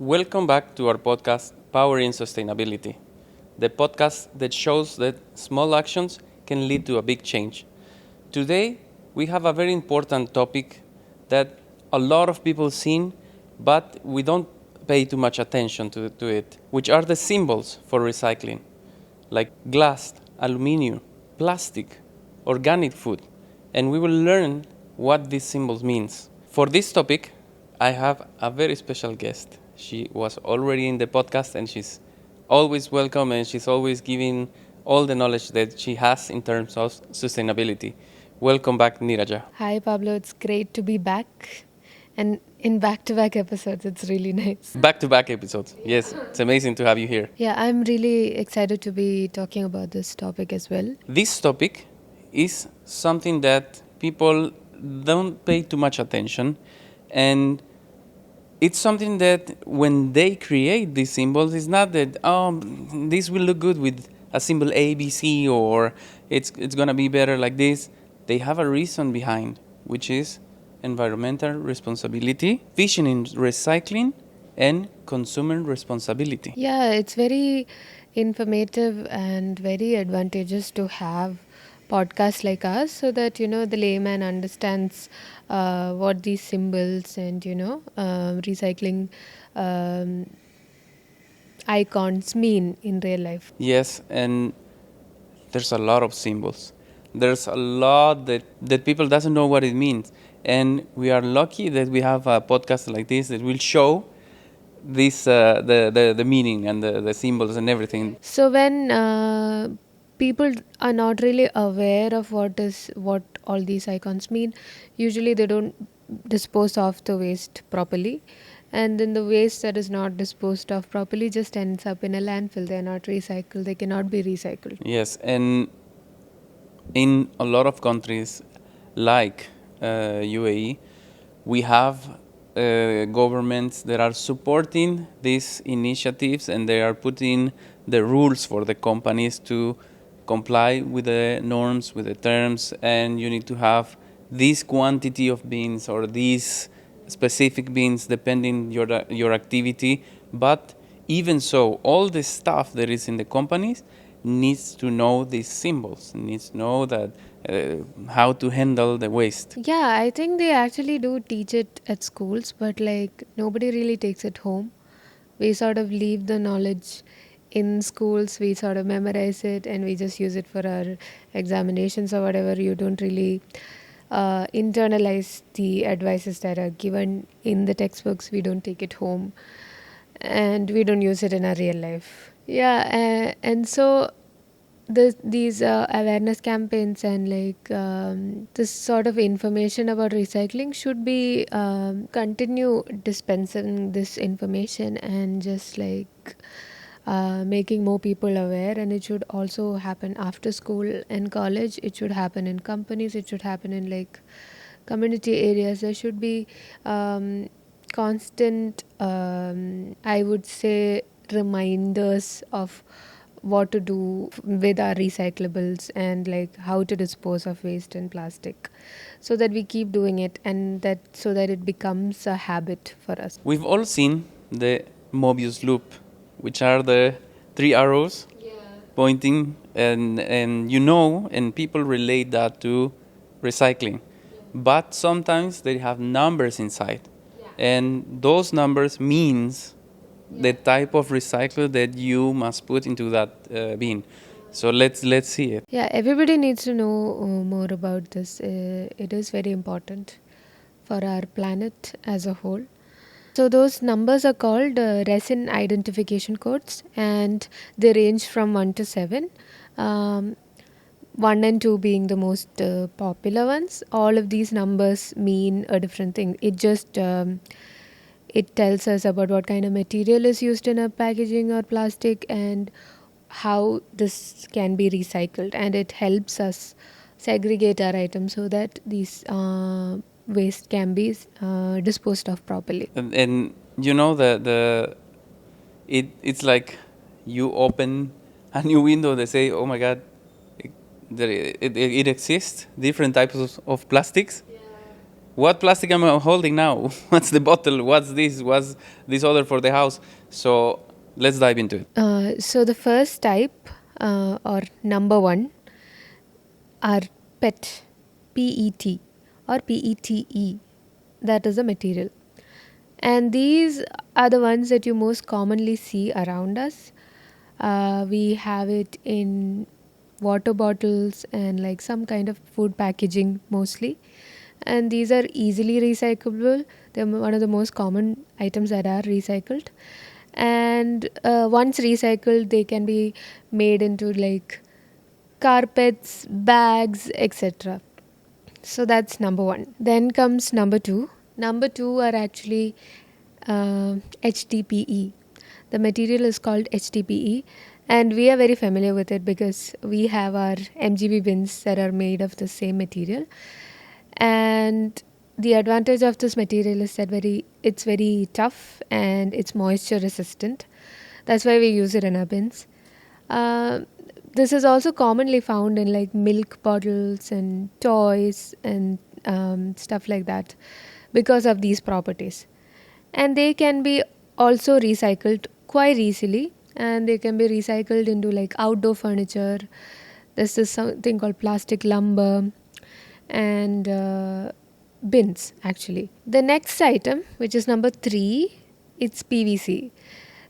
Welcome back to our podcast, Powering Sustainability, the podcast that shows that small actions can lead to a big change. Today, we have a very important topic that a lot of people seen, but we don't pay too much attention to it, which are the symbols for recycling, like glass, aluminum, plastic, organic food, and we will learn what these symbols means. For this topic, I have a very special guest. She was already in the podcast and she's always welcome and she's always giving all the knowledge that she has in terms of sustainability. Welcome back, Niraja. Hi, Pablo. It's great to be back. And in back to back episodes, it's really nice. Back to back episodes. Yes, it's amazing to have you here. Yeah, I'm really excited to be talking about this topic as well. This topic is something that people don't pay too much attention, and it's something that when they create these symbols, it's not that this will look good with a symbol A, B, C, or it's gonna be better like this. They have a reason behind, which is environmental responsibility, vision in recycling, and consumer responsibility. Yeah, it's very informative and very advantageous to have podcasts like us so that, the layman understands what these symbols and, recycling icons mean in real life. Yes, and there's a lot of symbols. There's a lot that people doesn't know what it means. And we are lucky that we have a podcast like this that will show this the meaning and the symbols and everything. So when people are not really aware of what all these icons mean, usually they don't dispose of the waste properly, and then the waste that is not disposed of properly just ends up in a landfill. They are not recycled. They cannot be recycled. Yes, and in a lot of countries like UAE, we have governments that are supporting these initiatives and they are putting the rules for the companies to comply with the norms, with the terms, and you need to have this quantity of beans or these specific beans depending your activity. But even so, all the stuff that is in the companies needs to know these symbols, needs to know that how to handle the waste. Yeah, I think they actually do teach it at schools, but like nobody really takes it home. We sort of leave the knowledge in schools, we sort of memorize it and we just use it for our examinations or whatever. You don't really internalize the advices that are given in the textbooks. We don't take it home and we don't use it in our real life. Yeah, and so these awareness campaigns and this sort of information about recycling should be continue dispensing this information and just making more people aware. And it should also happen after school and college. It should happen in companies. It should happen in community areas. There should be constant I would say reminders of what to do with our recyclables and how to dispose of waste and plastic, so that we keep doing it and so that it becomes a habit for us. We've all seen the Mobius loop, which are the three arrows pointing, and and people relate that to recycling. But sometimes they have numbers inside, and those numbers means the type of recycle that you must put into that bin. So let's see it. Yeah, everybody needs to know more about this. It is very important for our planet as a whole. So those numbers are called resin identification codes, and they range from 1 to 7. 1 and 2 being the most popular ones. All of these numbers mean a different thing. It just it tells us about what kind of material is used in a packaging or plastic and how this can be recycled, and it helps us segregate our items so that these waste can be disposed of properly. And it's like you open a new window. They say, oh my God, it exists different types of plastics. what plastic am I holding now? What's the bottle? What's this? What's this other for the house? So let's dive into it. So the first type, or number one, are PET, PET or PETE. That is the material. And these are the ones that you most commonly see around us. We have it in water bottles and like some kind of food packaging mostly. And these are easily recyclable. They're one of the most common items that are recycled. And once recycled, they can be made into like carpets, bags, etc. So that's number one. Then comes number two. Number two are actually HDPE. The material is called HDPE, and we are very familiar with it because we have our MGB bins that are made of the same material. And the advantage of this material is that it's very tough and it's moisture resistant. That's why we use it in our bins. This is also commonly found in like milk bottles and toys and stuff like that because of these properties. And they can be also recycled quite easily, and they can be recycled into like outdoor furniture. This is something called plastic lumber and bins actually. The next item, which is number three, it's PVC.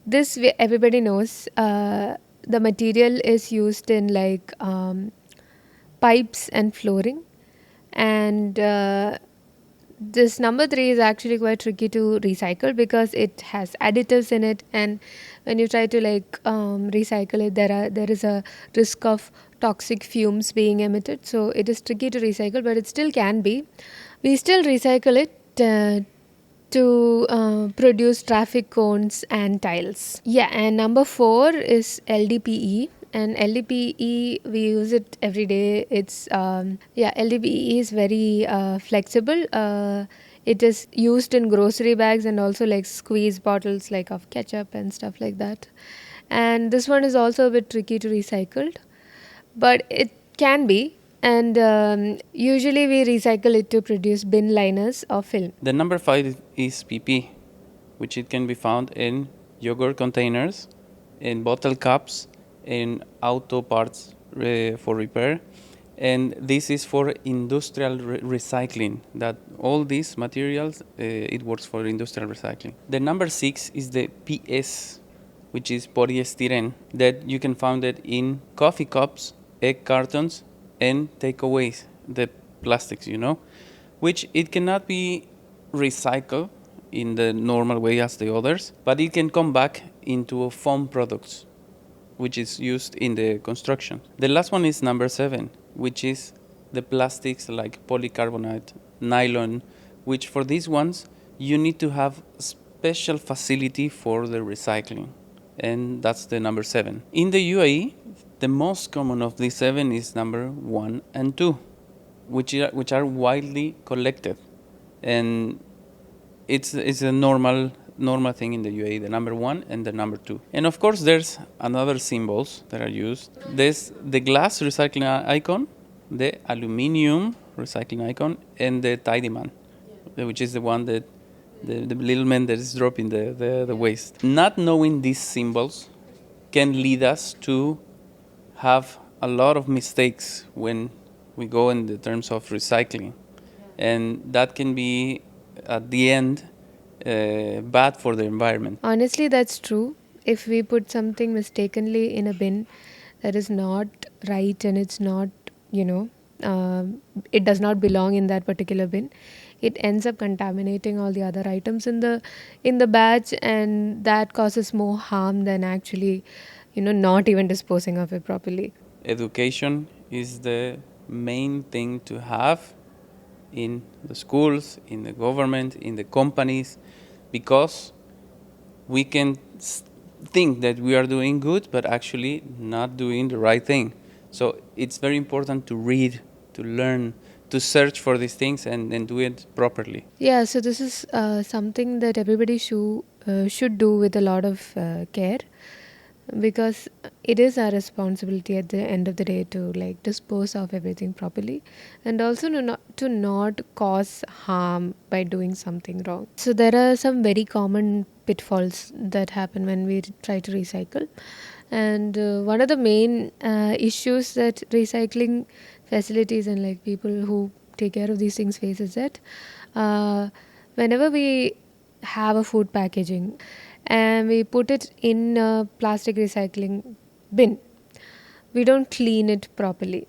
This everybody knows. The material is used in like pipes and flooring, and this number three is actually quite tricky to recycle because it has additives in it, and when you try to like recycle it, there is a risk of toxic fumes being emitted, so it is tricky to recycle, but it still can be. We still recycle it to produce traffic cones and tiles. Yeah, and number four is LDPE. And LDPE, we use it every day. It's LDPE is very flexible. It is used in grocery bags and also like squeeze bottles like of ketchup and stuff like that. And this one is also a bit tricky to recycle, but it can be. And usually we recycle it to produce bin liners or film. The number 5 is PP, which it can be found in yogurt containers, in bottle caps, in auto parts for repair. And this is for industrial recycling, that all these materials, it works for industrial recycling. The number 6 is the PS, which is polyester, that you can find it in coffee cups, egg cartons, and takeaways, the plastics, which it cannot be recycled in the normal way as the others, but it can come back into foam products, which is used in the construction. The last one is number 7, which is the plastics like polycarbonate, nylon, which for these ones, you need to have special facility for the recycling. And that's the number 7. In the UAE, the most common of these 7 is number 1 and 2, which are widely collected. And it's a normal thing in the UAE, the number 1 and the number 2. And of course, there's another symbols that are used. There's the glass recycling icon, the aluminium recycling icon, and the tidy man, which is the one that the little man that is dropping the waste. Not knowing these symbols can lead us to have a lot of mistakes when we go in the terms of recycling. And that can be, at the end, bad for the environment. Honestly, that's true. If we put something mistakenly in a bin that is not right and it's not, it does not belong in that particular bin, it ends up contaminating all the other items in the batch, and that causes more harm than actually, not even disposing of it properly. Education is the main thing to have in the schools, in the government, in the companies, because we can think that we are doing good, but actually not doing the right thing. So it's very important to read, to learn, to search for these things and do it properly. Yeah, so this is something that everybody should do with a lot of care. because it is our responsibility at the end of the day to like dispose of everything properly, and also to not cause harm by doing something wrong. So there are some very common pitfalls that happen when we try to recycle, and one of the main issues that recycling facilities and like people who take care of these things face is that uh, whenever we have a food packaging and we put it in a plastic recycling bin, we don't clean it properly.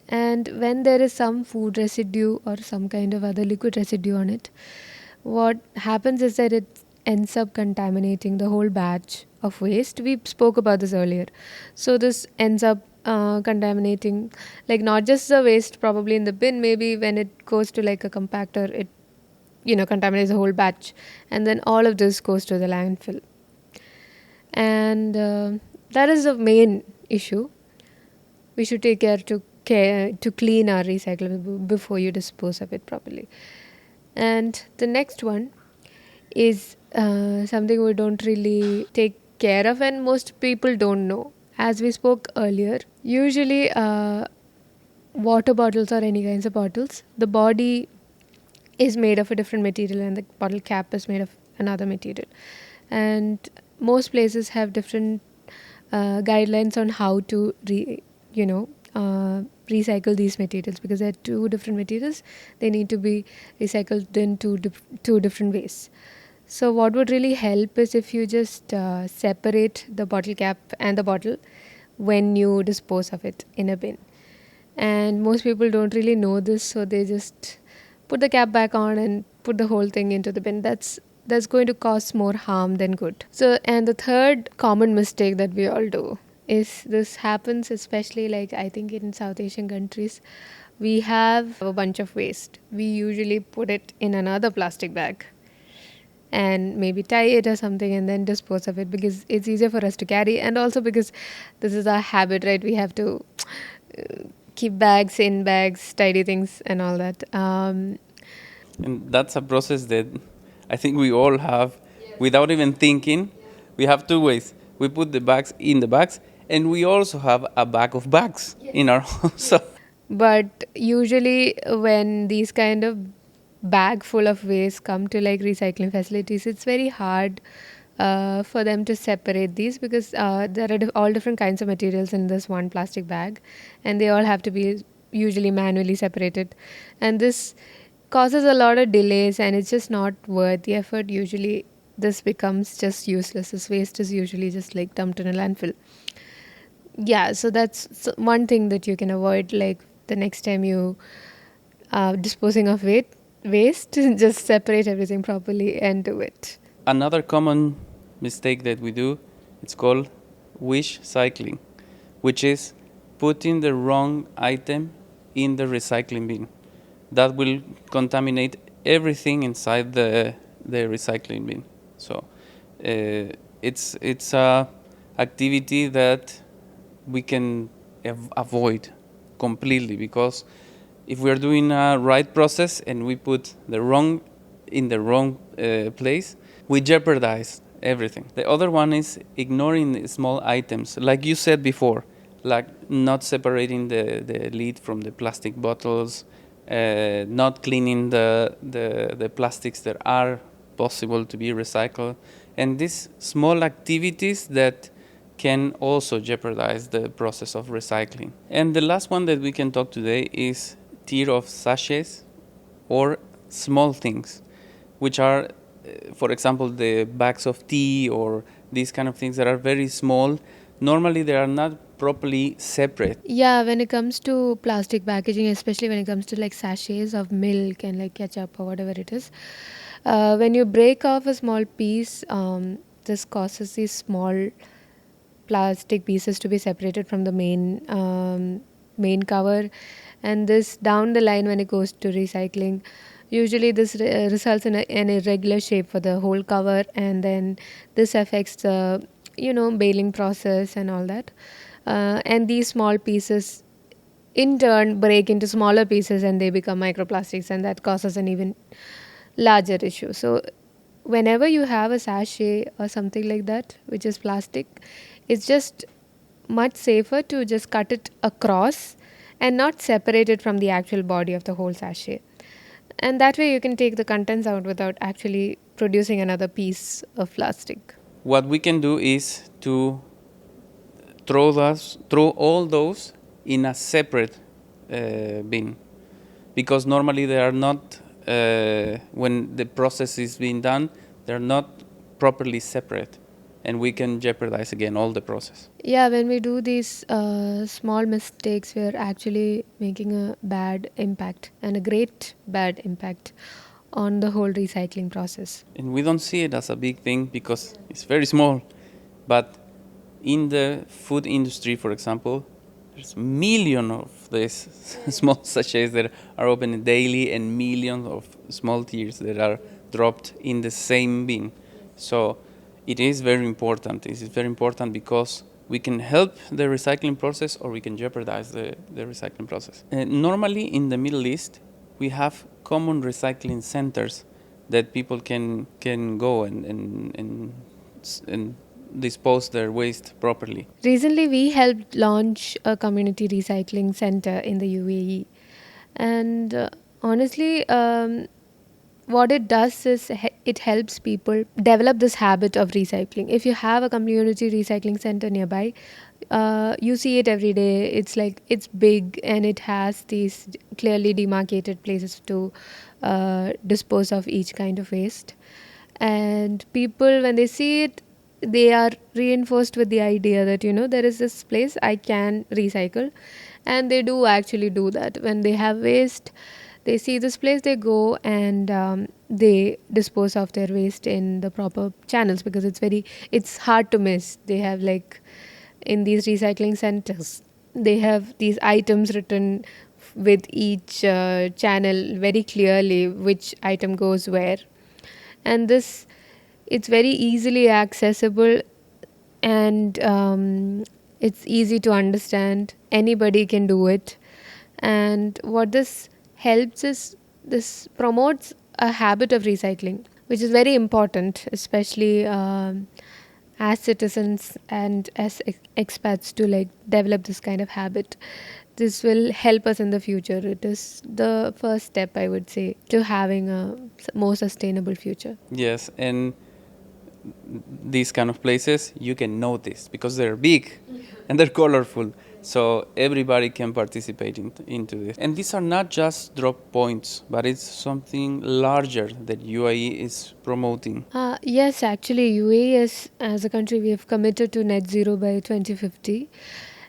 And when there is some food residue or some kind of other liquid residue on it, what happens is that it ends up contaminating the whole batch of waste. We spoke about this earlier. So this ends up contaminating, like not just the waste probably in the bin, maybe when it goes to like a compactor, it contaminates the whole batch, and then all of this goes to the landfill. And that is the main issue. We should take care to clean our recyclable before you dispose of it properly. And the next one is something we don't really take care of, and most people don't know. As we spoke earlier, usually water bottles or any kinds of bottles, the body is made of a different material and the bottle cap is made of another material. And most places have different guidelines on how to recycle these materials, because they're two different materials. They need to be recycled in two different ways. So what would really help is if you just separate the bottle cap and the bottle when you dispose of it in a bin. And most people don't really know this, so they just put the cap back on and put the whole thing into the bin. That's going to cause more harm than good. So, and the third common mistake that we all do is, this happens especially like I think in South Asian countries, we have a bunch of waste. We usually put it in another plastic bag and maybe tie it or something and then dispose of it, because it's easier for us to carry, and also because this is our habit, right? We have to keep bags in bags, tidy things and all that. And that's a process that I think we all have without even thinking. We have two ways. We put the bags in the bags, and we also have a bag of bags in our home. So But usually when these kind of bag full of waste come to like recycling facilities, it's very hard for them to separate these, because there are all different kinds of materials in this one plastic bag, and they all have to be usually manually separated, and this causes a lot of delays, and it's just not worth the effort. Usually this becomes just useless. This waste is usually just like dumped in a landfill. Yeah, so that's one thing that you can avoid, like the next time you disposing of waste just separate everything properly and do it. another common mistake that we do, it's called wish cycling, which is putting the wrong item in the recycling bin. That will contaminate everything inside the recycling bin. So it's a activity that we can avoid completely, because if we are doing a right process and we put the wrong in the wrong place, we jeopardize everything. The other one is ignoring the small items, like you said before, like not separating the lid from the plastic bottles, not cleaning the plastics that are possible to be recycled, and these small activities that can also jeopardize the process of recycling. And the last one that we can talk today is tier of sachets or small things, which are, for example, the bags of tea or these kind of things that are very small. Normally, they are not properly separate. Yeah, when it comes to plastic packaging, especially when it comes to like sachets of milk and like ketchup or whatever it is, when you break off a small piece, this causes these small plastic pieces to be separated from the main cover, and this down the line when it goes to recycling, usually this results in an irregular shape for the whole cover, and then this affects the baling process and all that, and these small pieces in turn break into smaller pieces and they become microplastics, and that causes an even larger issue. So whenever you have a sachet or something like that which is plastic, It's just much safer to just cut it across and not separate it from the actual body of the whole sachet. And that way you can take the contents out without actually producing another piece of plastic. What we can do is to throw all those in a separate bin, because normally they are not, when the process is being done, they're not properly separate, and we can jeopardize again all the process. Yeah, when we do these small mistakes, we're actually making a bad impact and a great bad impact on the whole recycling process. And we don't see it as a big thing because it's very small, but in the food industry, for example, there's millions of these small sachets that are opened daily, and millions of small tears that are dropped in the same bin. So it is very important. It is very important because we can help the recycling process, or we can jeopardize the recycling process. Normally in the Middle East, we have common recycling centers that people can go and dispose their waste properly. Recently, we helped launch a community recycling center in the UAE. And honestly, what it does is it helps people develop this habit of recycling. If you have a community recycling center nearby, you see it every day. It's like it's big and it has these clearly demarcated places to dispose of each kind of waste. And people, when they see it, they are reinforced with the idea that, there is this place I can recycle. And they do actually do that. When they have waste, they see this place, they go and they dispose of their waste in the proper channels, because it's hard to miss. They have, like, in these recycling centers, they have these items written with each channel very clearly, which item goes where. And this, it's very easily accessible, and it's easy to understand. Anybody can do it. And what this helps is, this promotes a habit of recycling, which is very important, especially as citizens and as expats, to like develop this kind of habit. This will help us in the future. It is the first step, I would say, to having a more sustainable future. Yes, and these kind of places you can notice because they're big and they're colorful, so everybody can participate into this. And these are not just drop points, but it's something larger that UAE is promoting. Yes, actually, UAE is, as a country, we have committed to net zero by 2050.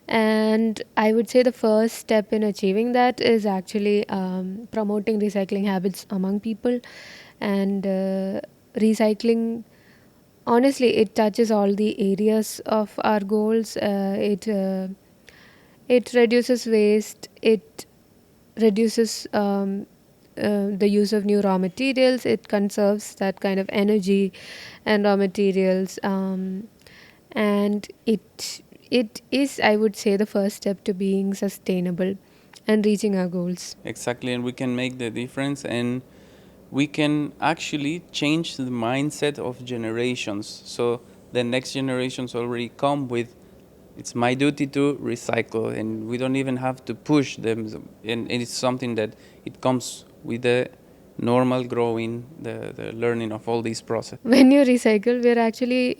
And I would say the first step in achieving that is actually promoting recycling habits among people. And recycling, honestly, it touches all the areas of our goals. It reduces waste, it reduces the use of new raw materials, it conserves that kind of energy and raw materials, and it is, I would say, the first step to being sustainable and reaching our goals. Exactly, and we can make the difference, and we can actually change the mindset of generations. So the next generations already come with, it's my duty to recycle, and we don't even have to push them. And it's something that it comes with the normal growing, the learning of all these process. When you recycle, we're actually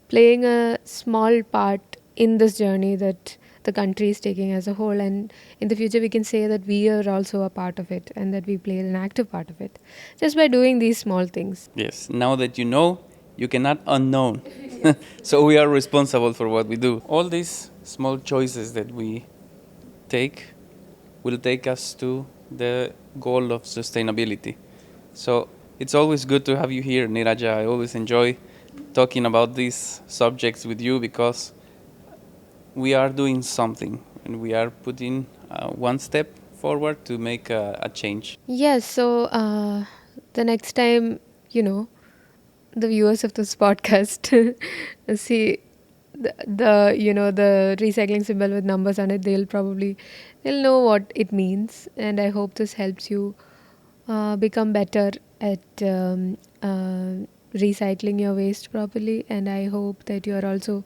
playing a small part in this journey that the country is taking as a whole. And in the future, we can say that we are also a part of it, and that we played an active part of it just by doing these small things. Yes, now that you know, you cannot unknown. So we are responsible for what we do. All these small choices that we take will take us to the goal of sustainability. So it's always good to have you here, Niraja. I always enjoy talking about these subjects with you because we are doing something and we are putting one step forward to make a change. Yes, so the next time, the viewers of this podcast see the recycling symbol with numbers on it, they'll know what it means. And I hope this helps you become better at recycling your waste properly. And I hope that you are also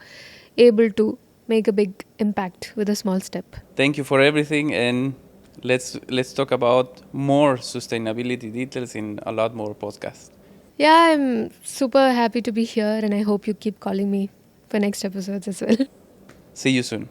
able to make a big impact with a small step. Thank you for everything, and let's talk about more sustainability details in a lot more podcasts. Yeah, I'm super happy to be here, and I hope you keep calling me for next episodes as well. See you soon.